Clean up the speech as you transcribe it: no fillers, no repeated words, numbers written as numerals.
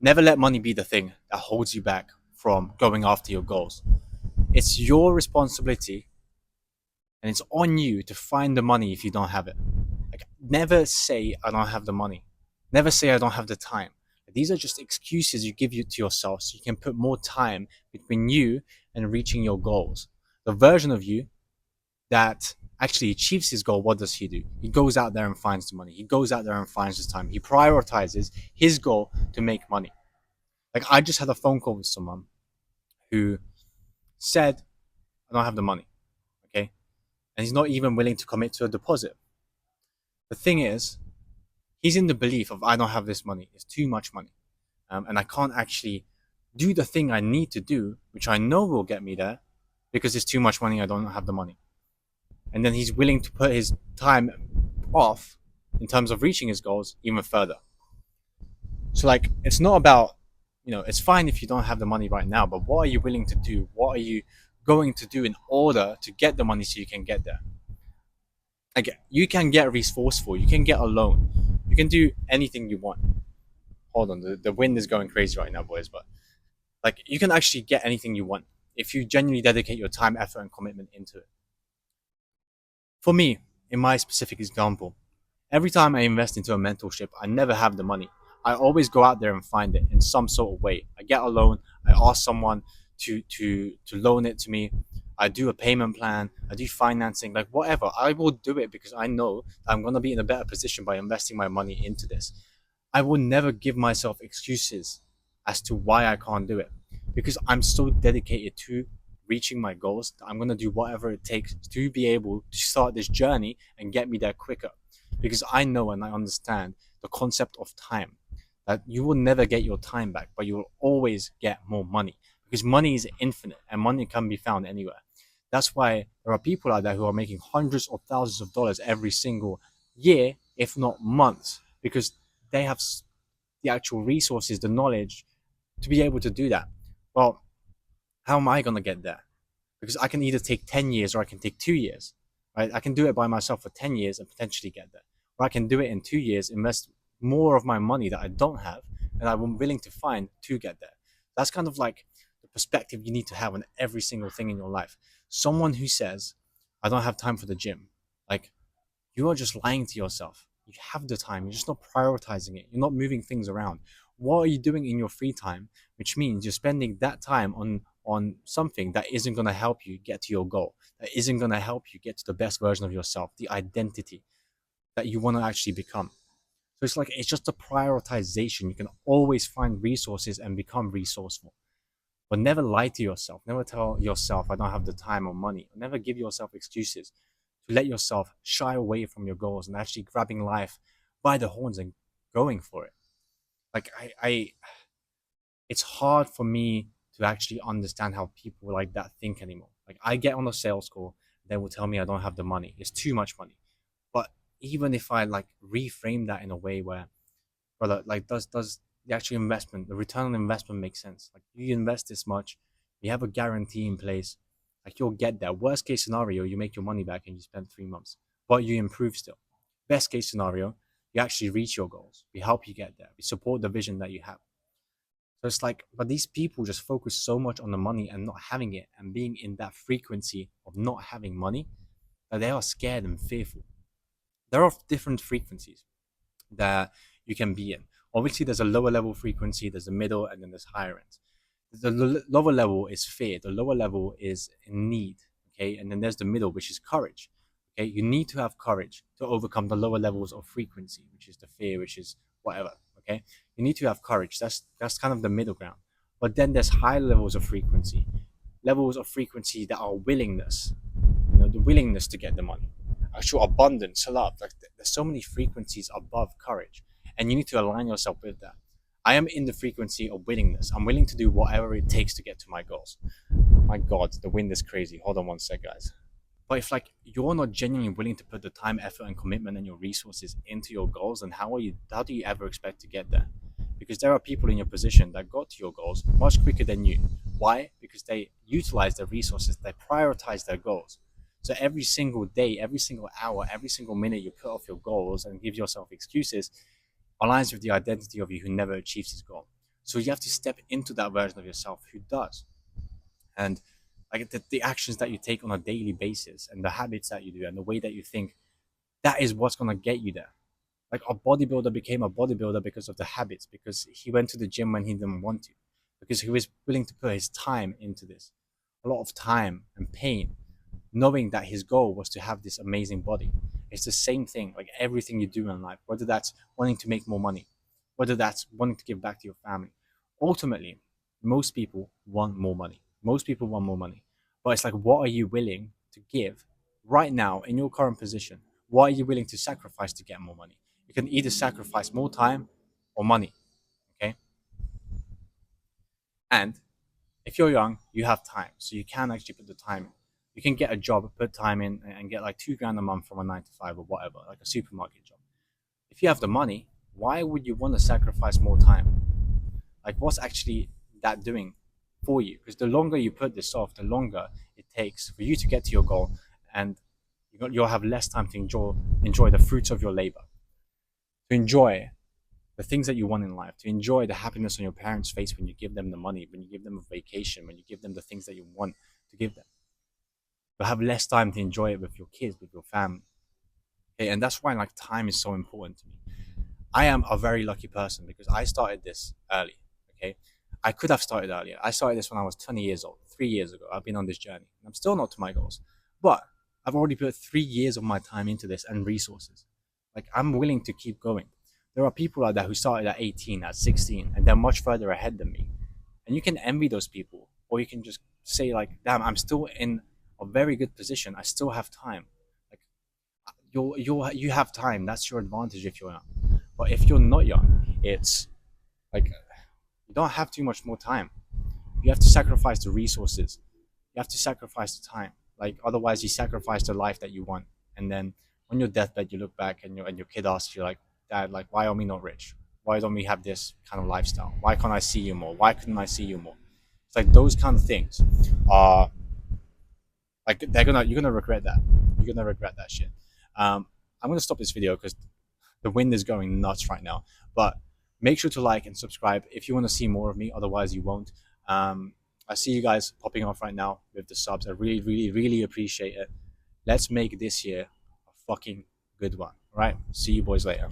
Never let money be the thing that holds you back from going after your goals. It's your responsibility and it's on you to find the money if you don't have it. Like, never say I don't have the money. Never say I don't have the time. These are just excuses you give to yourself so you can put more time between you and reaching your goals. The version of you that actually achieves his goal, what does he do? He goes out there and finds the money. He goes out there and finds his time. He prioritizes his goal to make money. Like, I just had a phone call with someone who said, I don't have the money. Okay. And he's not even willing to commit to a deposit. The thing is, he's in the belief of I don't have this money. It's too much money. And I can't actually do the thing I need to do, which I know will get me there because it's too much money. I don't have the money. And then he's willing to put his time off in terms of reaching his goals even further. So, like, it's not about, it's fine if you don't have the money right now, but what are you willing to do? What are you going to do in order to get the money so you can get there? Like, you can get resourceful, you can get a loan, you can do anything you want. Hold on, the wind is going crazy right now, boys, but like, you can actually get anything you want if you genuinely dedicate your time, effort, and commitment into it. For me, in my specific example, every time I invest into a mentorship, I never have the money. I always go out there and find it in some sort of way. I get a loan, I ask someone to loan it to me. I do a payment plan, I do financing, like whatever. I will do it because I know that I'm gonna be in a better position by investing my money into this. I will never give myself excuses as to why I can't do it because I'm so dedicated to reaching my goals that I'm going to do whatever it takes to be able to start this journey and get me there quicker. Because I know and I understand the concept of time, that you will never get your time back, but you will always get more money because money is infinite and money can be found anywhere. That's why there are people out there who are making hundreds of thousands of dollars every single year, if not months, because they have the actual resources, the knowledge to be able to do that. Well, how am I going to get there? Because I can either take 10 years or I can take 2 years, right? I can do it by myself for 10 years and potentially get there. Or I can do it in 2 years, invest more of my money that I don't have and I'm willing to find to get there. That's kind of like the perspective you need to have on every single thing in your life. Someone who says, I don't have time for the gym, like, you are just lying to yourself. You have the time, you're just not prioritizing it. You're not moving things around. What are you doing in your free time? Which means you're spending that time on something that isn't going to help you get to your goal, that isn't going to help you get to the best version of yourself, the identity that you want to actually become. So it's like, it's just a prioritization. You can always find resources and become resourceful. But never lie to yourself. Never tell yourself, I don't have the time or money. Never give yourself excuses to let yourself shy away from your goals and actually grabbing life by the horns and going for it. Like, it's hard for me to actually understand how people like that think anymore. Like, I get on a sales call, they will tell me I don't have the money. It's too much money. But even if I like reframe that in a way where, brother, like, does the actual investment, the return on investment make sense? Like, you invest this much, you have a guarantee in place, like, you'll get there. Worst case scenario, you make your money back and you spend 3 months, but you improve still. Best case scenario, you actually reach your goals. We help you get there. We support the vision that you have. So it's like, but these people just focus so much on the money and not having it and being in that frequency of not having money that they are scared and fearful. There are different frequencies that you can be in. Obviously, there's a lower level frequency, there's a middle, and then there's higher ends. The lower level is fear, the lower level is need, okay? And then there's the middle, which is courage, okay? You need to have courage to overcome the lower levels of frequency, which is the fear, which is whatever, okay? You need to have courage. That's kind of the middle ground. But then there's high levels of frequency that are willingness, the willingness to get the money, actual abundance, love. Like, there's so many frequencies above courage, and you need to align yourself with that. I am in the frequency of willingness. I'm willing to do whatever it takes to get to my goals. My God, the wind is crazy. Hold on one sec, guys. But if, like, you're not genuinely willing to put the time, effort, and commitment and your resources into your goals, then how do you ever expect to get there? Because there are people in your position that got to your goals much quicker than you. Why? Because they utilize their resources, they prioritize their goals. So every single day, every single hour, every single minute you put off your goals and give yourself excuses aligns with the identity of you who never achieves his goal. So you have to step into that version of yourself who does. And like the actions that you take on a daily basis and the habits that you do and the way that you think, that is what's going to get you there. Like a bodybuilder became a bodybuilder because of the habits, because he went to the gym when he didn't want to, because he was willing to put his time into this, a lot of time and pain, knowing that his goal was to have this amazing body. It's the same thing, like everything you do in life, whether that's wanting to make more money, whether that's wanting to give back to your family. Ultimately, most people want more money. Most people want more money. But it's like, what are you willing to give right now in your current position? What are you willing to sacrifice to get more money? You can either sacrifice more time or money. Okay. And if you're young, you have time. So you can actually put the time in. You can get a job, put time in, and get like 2 grand a month from a 9 to 5 or whatever, like a supermarket job. If you have the money, why would you want to sacrifice more time? Like, what's actually that doing for you? Because the longer you put this off, the longer it takes for you to get to your goal, and you'll have less time to enjoy the fruits of your labor, to enjoy the things that you want in life, to enjoy the happiness on your parents' face when you give them the money, when you give them a vacation, when you give them the things that you want to give them. You'll have less time to enjoy it with your kids, with your family. Okay, and that's why like time is so important to me. I am a very lucky person because I started this early. Okay, I could have started earlier. I started this when I was 20 years old, 3 years ago. I've been on this journey. I'm still not to my goals, but I've already put 3 years of my time into this and resources. Like, I'm willing to keep going. There are people out there who started at 18, at 16, and they're much further ahead than me. And you can envy those people, or you can just say like, damn, I'm still in a very good position. I still have time. Like, you have time. That's your advantage if you're young. But if you're not young, it's like you don't have too much more time. You have to sacrifice the resources. You have to sacrifice the time. Like, otherwise, you sacrifice the life that you want. And then on your deathbed, you look back and your kid asks you like, Dad, like, why are we not rich? Why don't we have this kind of lifestyle? Why can't I see you more? Why couldn't I see you more? It's like those kind of things are like you're gonna regret that. You're gonna regret that shit. I'm gonna stop this video because the wind is going nuts right now. But make sure to like and subscribe if you want to see more of me. Otherwise, you won't. I see you guys popping off right now with the subs. I really, really, really appreciate it. Let's make this year a fucking good one. All right. See you boys later.